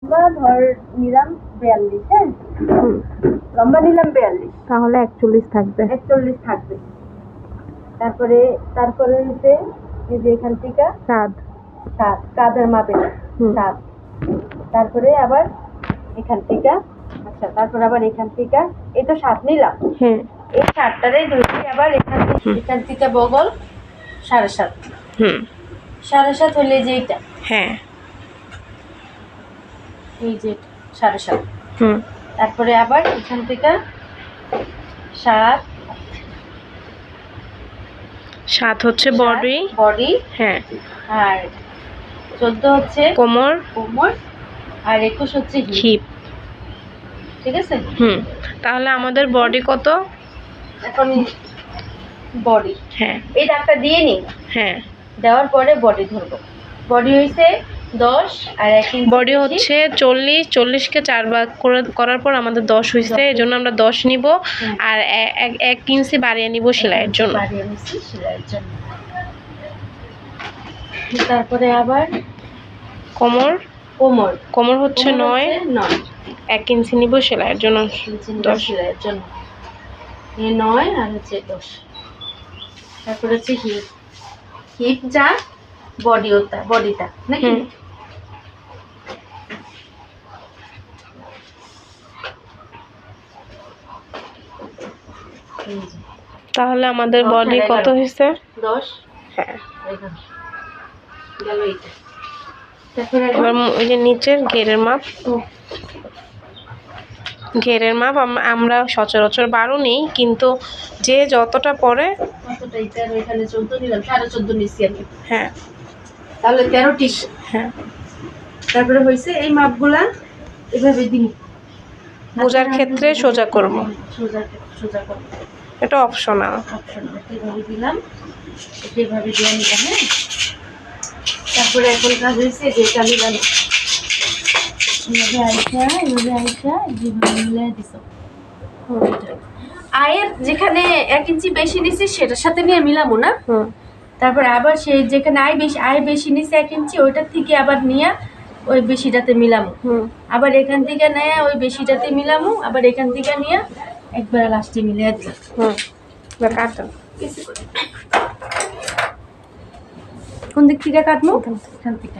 ধর নিলাম 42, হ্যাঁ লম্বা নিলাম 42, তাহলে 41 থাকবে। 41 থাকবে। তারপরে হচ্ছে এই যে এখান থেকে কাঁধের মাপে 7, তারপরে আবার এখান থেকে, আচ্ছা তারপর আবার এখান থেকে এই তো 7 নিলাম, হ্যাঁ এই 7টারে ধরছি আবার এখান থেকে বগল 7.5, 7.5 হলে যে এইটা, হ্যাঁ এই যে 7.5, তারপরে আবার এখান থেকে 7 হচ্ছে বডি, হ্যাঁ, আর 14 হচ্ছে কোমর, আর 21 হচ্ছে হিপ, ঠিক আছে। তাহলে আমাদের বডি কত এখন? বডি, হ্যাঁ এই দাগটা দিয়ে নিই, হ্যাঁ দেওয়ার পরে বডি ধরবো। বডি হইছে 10 আর 1 ইঞ্চি, বডি হচ্ছে 40কে 4 ভাগ করার পর আমাদের 10 হয়েছে, এই জন্য আমরা 10 নিব। আর 1 ইঞ্চি বাড়িয়ে নিব সেলাইয়ের জন্য। তারপরে আবার কোমর হচ্ছে 9, 1 ইঞ্চি নিব সেলাইয়ের জন্য, 10 সেলাইয়ের জন্য 9 আর হচ্ছে 10। তারপরে হচ্ছে হিপ যা বডিটা নাকি, তাহলে আমাদের বডি কত হয়েছে? 10, হ্যাঁ। গেল এইটা। এবার ওই যে নিচের ঘেরের মাপ আমরা সচরাচর 12 নেই, কিন্তু যে যতটা পরে ততটাই। এখানে 14 নিলাম, 14.5 নিচ্ছি আমি, হ্যাঁ তাহলে 13 ঠিক। হ্যাঁ, তারপরে হয়েছে এই মাপগুলা এভাবে দিন, বোঝার ক্ষেত্রে সোজা করব, সোজা করব, এটা অপশনাল। এইভাবে দিলাম, এইভাবে দিয়ে নিলাম, হ্যাঁ। তারপরে এখন কাজ হয়েছে যে এটা নিলাম, আয়ের যেখানে 1 ইঞ্চি বেশি নিছি সেটার সাথে নিয়ে মিলাবো না। তারপরে আবার সেই যেখানে আয় বেশি নিছে 1 ইঞ্চি, ওইটার থেকে আবার নিয়ে ওই বেশিটাতে মিলামো, আবার এখান থেকে নিয়ে ওই বেশিটাতে মিলামো, আবার এখান থেকে নিয়ে একবার লাস্টে মিলিয়ে দিলাম। কোন দিক থেকে কাটবো? এখান থেকে।